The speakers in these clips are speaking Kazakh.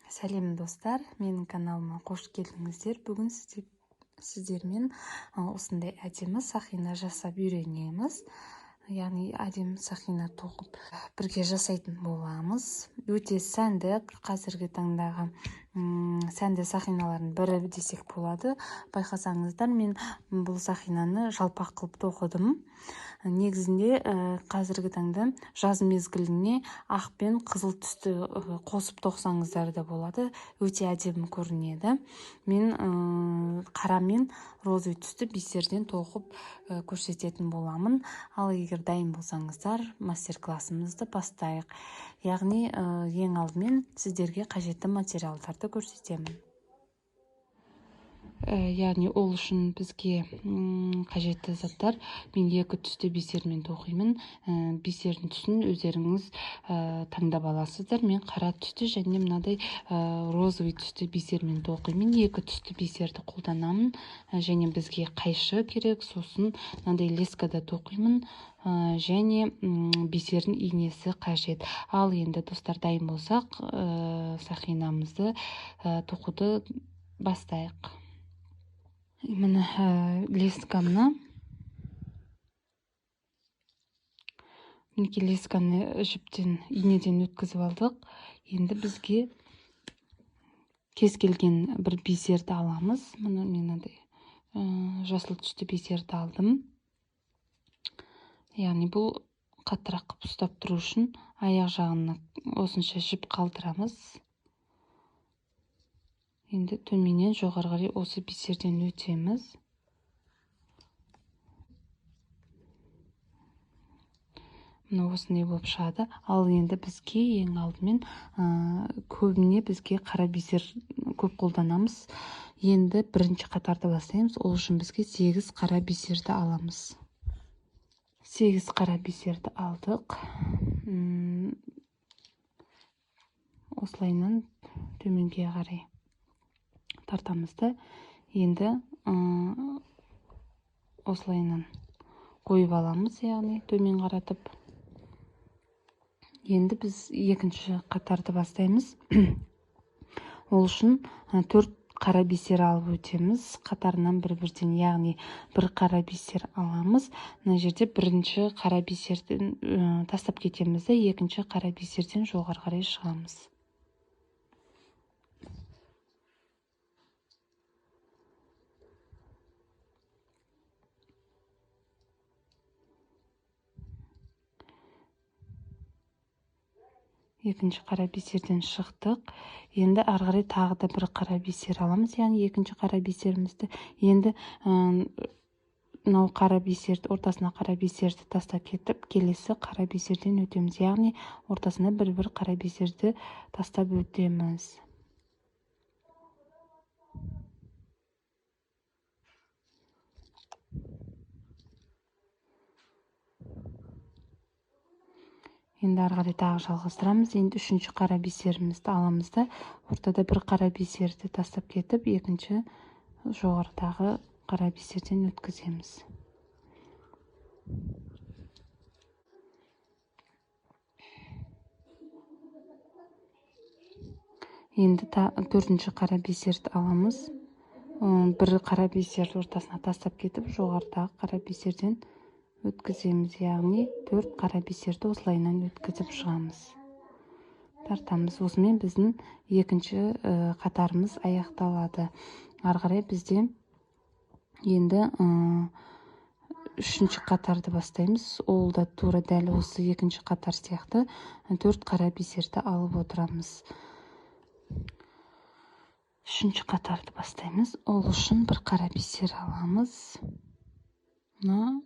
Сәлем достар, менің каналыма қош келдіңіздер. Бүгін сіздермен осындай әдемі сақина жасап үйренеміз. Яғни әдемі сақина тоқып бірге жасайтын боламыз. Өте сәнді, қазіргі таңдағы сәнді сақиналардың бірі десек болады. Байқасаңыздар, мен бұл сақинаны жалпақ қылып тоқыдым. Негізінде қазіргі таңда жаз мезгіліне ақ пен қызыл түсті қосып тоқсаңыздар да болады. Өте әдемі көрінеді. Мен қара мен розовый түсті бисерден тоқып көрсететін боламын. Ал егер дайын болсаңыздар, мастер-классымызды бастайық. Яғни ең алдымен сіздерге қажетті материалдарды көрсетемін. Яғни ол үшін бізге қажетті заттар: мен екі түсті бисермен тоқимын. Бисердің түсін өздеріңіз таңдап аласыздар. Мен қара түсті және мынадай розовый түсті бисермен тоқимын. Екі түсті бисерді қолданамын. Және бізге қайшы керек, сосын мынадай лескада тоқимын. Және бисердің инесі қажет. Ал енді достар, дайын болсақ, сақинамызды тоқуды бастайық. Міне лесканы. Мінекей лесканы жіптен, инеден өткізіп алдық. Енді бізге кез келген бір бисерді аламыз. Міне мынадай жасыл түсті бисерді алдым. Яғни бұл қаттырақ қылып ұстап тұру үшін аяқ жағына осынша жіп қалдырамыз. Енді төменнен жоғары қарай осы бисерден өтеміз. Мына осындай болып шығады. Ал енді бізге ең алдымен көбіне бізге қара бисер көп қолданамыз. Енді бірінші қатарды бастаймыз. Ол үшін бізге 8 қара бисерді аламыз. 8 қара бисерді алдық. Осылайынан төменге қарай тартамызды. Енді осылайынан қойып аламыз, яғни төмен қаратып. Енді біз екінші қатарды бастаймыз. Ол үшін 4 қара бисер алып өтеміз. Қатарынан бір-бірден, яғни бір қара бисер аламыз. Мына жерде бірінші қара бисерден тастап кетеміз де, екінші қара бисерден жоғары қарай шығамыз. Екінші қара бисерден шықтық. Енді ары қарай тағы да бір қара бисер аламыз, яғни екінші қара бисерімізді. Енді мынау қара бисерді, ортасына қара бисерді тастап кетіп, келесі қара бисерден өтеміз. Яғни ортасына бір-бір қара бисерді тастап өтеміз. Енді ары қарай тағы жалғастырамыз. Енді үшінші қара бисерімізді аламыз да, ортада бір қара бисерді тастап кетіп, екінші жоғарыдағы қара бисерден өткіземіз. Енді төртінші қара бисерді аламыз. Бір қара бисерді ортасына тастап кетіп, жоғарыдағы қара бисерден өткіземіз. Яғни 4 қара бисерді осылайынан өткізіп шығамыз. Тартамыз. Осымен біздің екінші қатарымыз аяқталады. Ары қарай бізде енді үшінші қатарды бастаймыз. Ол да тура дәл осы екінші қатар сияқты 4 қара бисерді алып отырамыз. Үшінші қатарды бастаймыз. Ол үшін бір қара бисер аламыз. Мына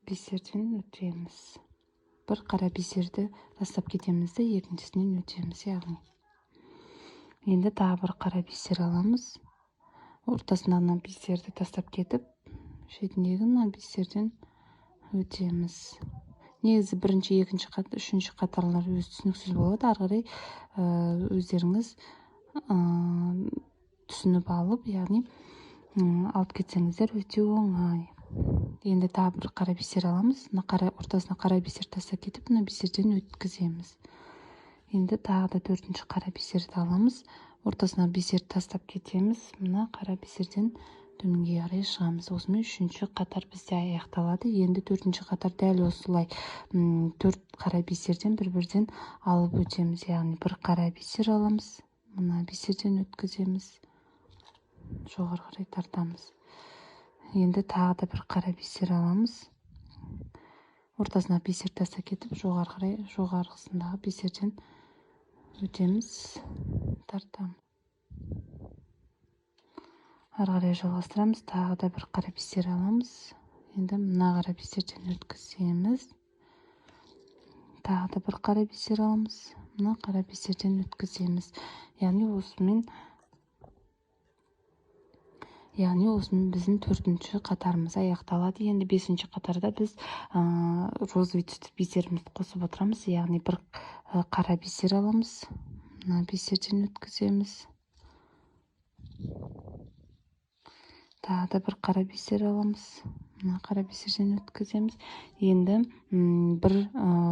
бисерден өтеміз. Бір қара бисерді тастап кетеміз де, екіншісінен өтеміз, яғни. Енді тағы бір қара бисер аламыз. Ортасынан бисерді тастап кетіп, шетіндегі бисерден өтеміз. Негізі бірінші, екінші, үшінші қатарлар өз түсініксіз болады. Ары қарай өздеріңіз түсініп алып, яғни алып кетсеңіздер өте оңай. Енді тағы бір қара бисер аламыз. Ортасына қара бисер тастап кетіп, мына бисерден өткіземіз. Енді тағы да 4-ші қара бисерді аламыз. Ортасына бисерді тастап кетеміз. Мына қара бисерден төменге қарай шығамыз. Осымен 3-ші қатар бізде аяқталады. Енді 4-ші қатар дәл осылай 4 қара бисерден бір-бірден алып өтеміз. Яғни бір қара бисер аламыз. Мына бисерден өткіземіз. Жоғары қарай тартамыз. Енді тағы да бір қара бисер аламыз. Ортасына бисер тастап кетіп, жоғары қарай жоғарғысындағы бисерден өтеміз. Тартамыз. Ары қарай жалғастырамыз. Тағы да бір қара бисер аламыз. Енді мына қара бисерден өткіземіз. Тағы да бір қара бисер аламыз. Мына қара бисерден өткіземіз. Яғни осымен біздің 4-ші қатарымыз аяқталады. Енді 5-ші қатарда біз розовый түсті бисерімізді қосып отырамыз. Яғни бір қара бисер аламыз. Мына бисерден өткіземіз. Тағы да бір қара бисер аламыз. Мына қара бисерден өткіземіз. Енді бір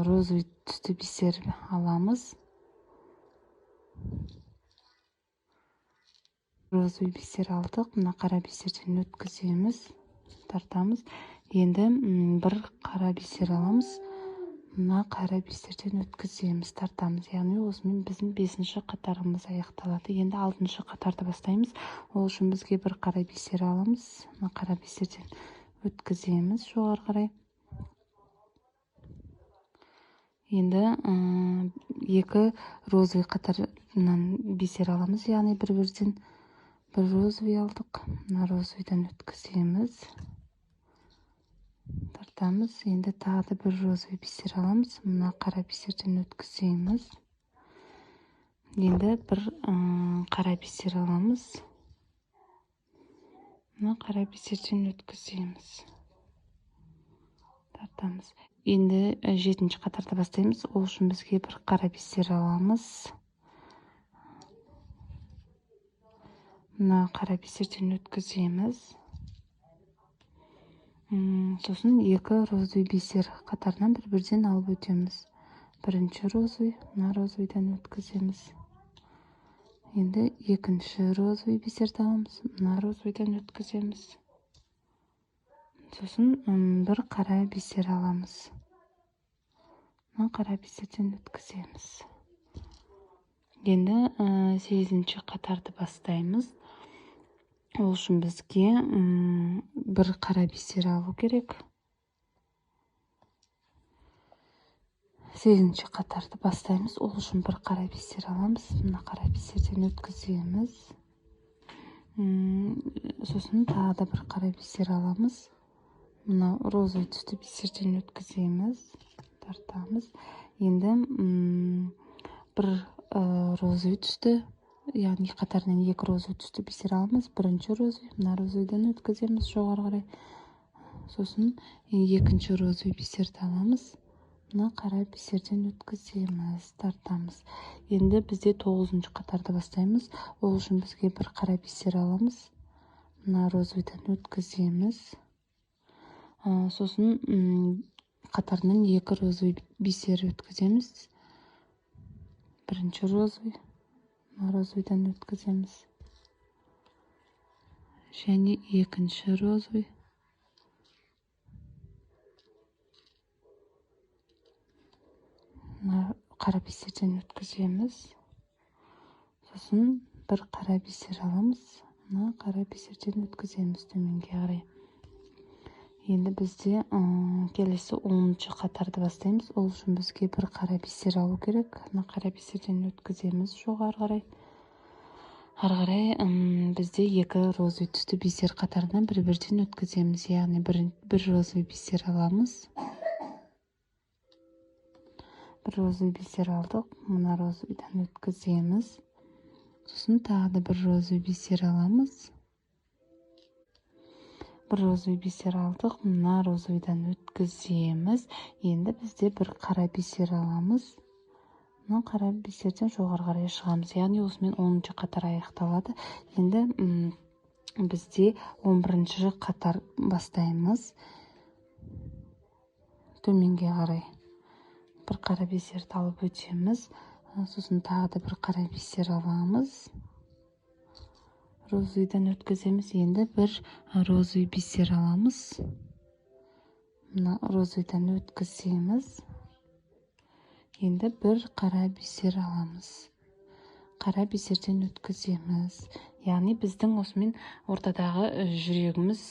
розовый түсті бисер аламыз. Розовый бисер алдық. Мына қара бисерден өткіземіз. Тартамыз. Енді бір қара бисер аламыз. Мына қара бисерден өткіземіз. Тартамыз. Яғни осымен біздің 5-ші қатарымыз аяқталады. Енді 6-шы қатарды бастаймыз. Ол үшін бізге бір қара бисер аламыз. Мына қара бисерден өткіземіз жоғары қарай. Енді 2 розовый қатарынан бисер аламыз. Яғни бір-бірден бір розовый алдық. Мына розовыйдан өткіземіз. Тартамыз. Енді тағы да бір розовый бисер аламыз. Мына қара бисерден өткіземіз. Енді бір қара бисер аламыз. Мына қара бисерден өткіземіз. Тартамыз. Енді 7-ші қатарды бастаймыз. Ол үшін бізге бір қара бисер аламыз. Мына қара бисерден өткіземіз. Сосын 2 розовый бисер қатарынан бір-бірден алып өтеміз. Бірінші розовый, мына розовыйдан өткіземіз. Енді 2-ші розовый бисерді аламыз. Мына розовыйдан өткіземіз. Сосын бір қара бисер аламыз. Мына қара бисерден өткіземіз. Енді 8-ші қатарды бастаймыз. Ол үшін бізге бір қара бисер алу керек. 8-ші қатарды бастаймыз. Ол үшін бір қара бисер аламыз. Мына қара бисерден өткіземіз. Сосын тағы да бір қара бисер аламыз. Мына розовый түсті бисерден өткіземіз. Тартамыз. Енді бір розовый түсті, яғни қатарынан 2 розовый түсті бисер аламыз. Бірінші розовый, мына розовыйдан өткіземіз жоғары қарай. Сосын 2-ші розовый бисерді аламыз. Мына қара бисерден өткіземіз. Тартамыз. Енді бізде 9-ші қатарды бастаймыз. Ол үшін бізге бір қара бисер аламыз. Мына розовыйдан өткіземіз. Сосын қатарынан 2 розовый бисер өткіземіз. Бірінші розовый, мына розовыйдан өткіземіз. Және 2-ші розовый. Мына қара бисерден өткіземіз. Сосын бір қара бисер аламыз. Мына қара бисерден өткіземіз төменге қарай. Енді бізде келесі 10-ші қатарды бастаймыз. Ол үшін бізге бір қара бисер алу керек. Мына қара бисерден өткіземіз жоғары қарай. Ары қарай бізде 2 розовый түсті бисер қатарынан бір-бірден өткіземіз. Яғни бір розовый бисер аламыз. Бір розовый бисер алдық. Мына розовыйдан өткіземіз. Сосын тағы да бір розовый бисер аламыз. Бір розовый бисер алдық. Мына розовыйдан өткіземіз. Енді бізде бір қара бисер аламыз. Мына қара бисерден жоғары қарай шығамыз. Яғни осымен 10-ші қатар аяқталады. Енді бізде 11-ші қатар бастаймыз. Төменге қарай бір қара бисерді алып өтеміз. Сосын тағы да бір қара бисер аламыз. Розыйдан өткіземіз. Енді бір розый бисер аламыз. Мына розыйдан өткіземіз. Енді бір қара бисер аламыз. Қара бисерден өткіземіз. Яғни біздің осымен ортадағы жүрегіміз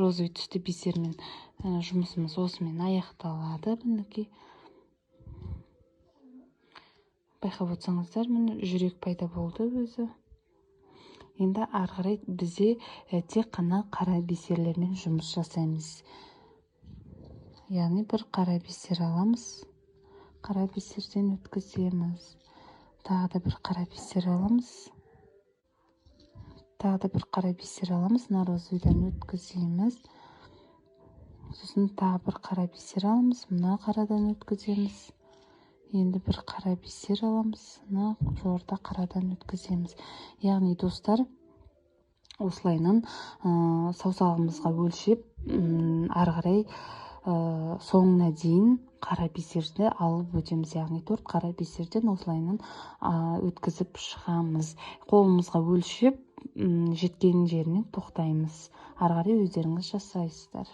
розый түсті бисермен жұмысымыз осымен аяқталады. Мінекей байқап отырсаңыздар, міне жүрек пайда болды өзі. Енді ары қарай бізде тек қана қара бисерлермен жұмыс жасаймыз. Яғни бір қара бисер аламыз. Қара бисерден өткіземіз. Тағы да бір қара бисер аламыз. Тағы да бір қара бисер аламыз. Мына розыйдан өткіземіз. Сосын тағы бір қара бисер аламыз. Мына қарадан өткіземіз. Енді бір қара бисер аламыз. Мына жоғарыда қарадан өткіземіз. Яғни достар, осылайынан саусағымызға өлшеп, ары қарай соңына дейін қара бисерді алып өтеміз. Яғни 4 қара бисерден осылайынан өткізіп шығамыз. Қолымызға өлшеп, жеткен жерінен тоқтаймыз. Ары қарай өздеріңіз жасайсыздар.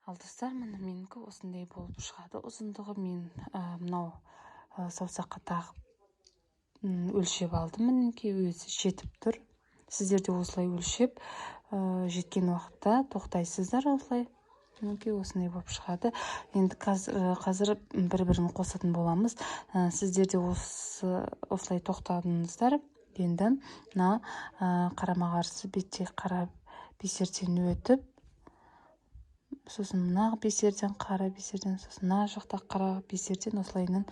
Ал достар, менікі осындай болып шығады. Ұзындығы мен мынау саусаққа тағып өлшеп алдым. Мінекей өзі жетіп тұр. Сіздер де осылай өлшеп, жеткен уақытта тоқтайсыздар осылай. Мінекей осындай болып шығады. Енді қазір бір-бірін қосатын боламыз. Сіздер де осылай тоқтадыңыздар. Енді мына қарама-қарсы бетте қара бисерден өтіп, сосын мына бисерден, қара бисерден, сосын мына жақта қара бисерден осылайынан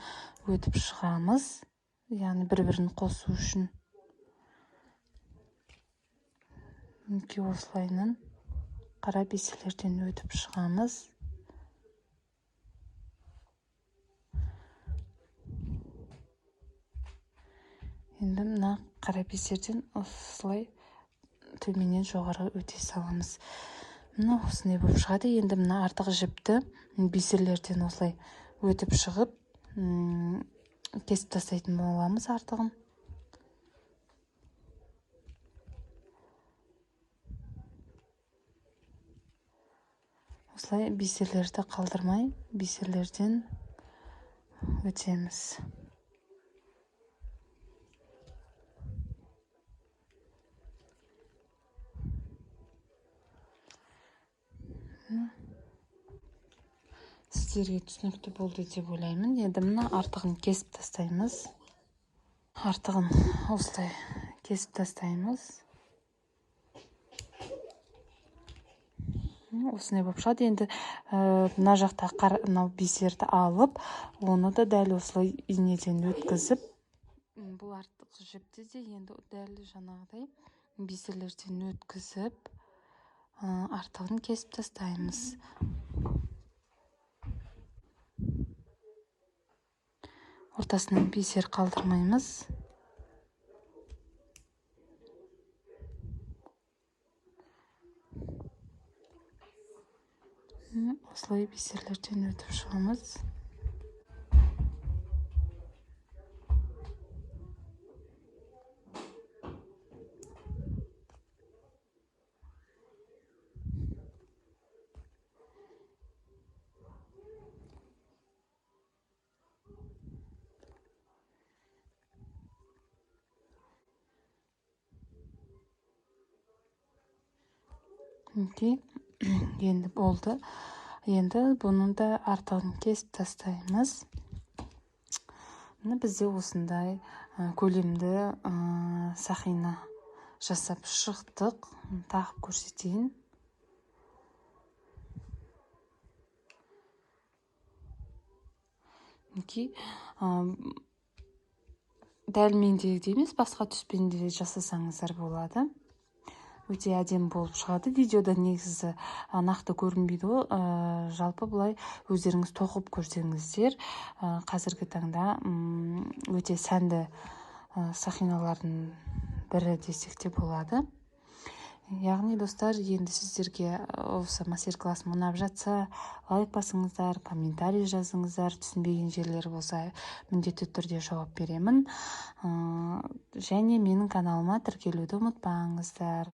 өтіп шығамыз. Яғни бір-бірін қосу үшін. Мінекей осылайынан қара бисерлерден өтіп шығамыз. Енді мына қара бисерден осылай төменнен жоғары өте саламыз. Мына осындай болып шығады. Енді мына артық жіпті бисерлерден осылай өтіп шығып, кесіп тастайтын боламыз артығын. Осылай бисерлерді қалдырмай, бисерлерден өтеміз. Сіздерге түсінікті болды деп ойлаймын. Енді мына артығын кесіп тастаймыз. Артығын осылай кесіп тастаймыз. Осындай болып шығады. Енді мына жақта мынау бисерді алып, оны да дәл осылай инеден өткізіп, бұл артық жіпті де енді дәл жаңағыдай бисерлерден өткізіп, артығын кесіп тастаймыз. Ортасынан бисер қалдырмаймыз. Осылай бисерлерден өтіп шығамыз. Енді болды. Енді бұның да артығын кесіп тастаймыз. Бізде осындай көлемді сақина жасап шықтық. Тағып көрсетейін. Дәл мендегідей емес, басқа түспен де жасасаңыздар болады. Өте әдемі болып шығады. Видеода негізі нақты көрінбейді ол. Жалпы бұлай өздеріңіз тоқып көрсеңіздер, қазіргі таңда өте сәнді сақиналардың бірі десек те болады. Яғни достар, енді сіздерге осы мастер-классым ұнап жатса, лайк басыңыздар, комментарий жазыңыздар, түсінбеген жерлер болса міндетті түрде жауап беремін. Және менің каналыма тіркелуді ұмытпаңыздар.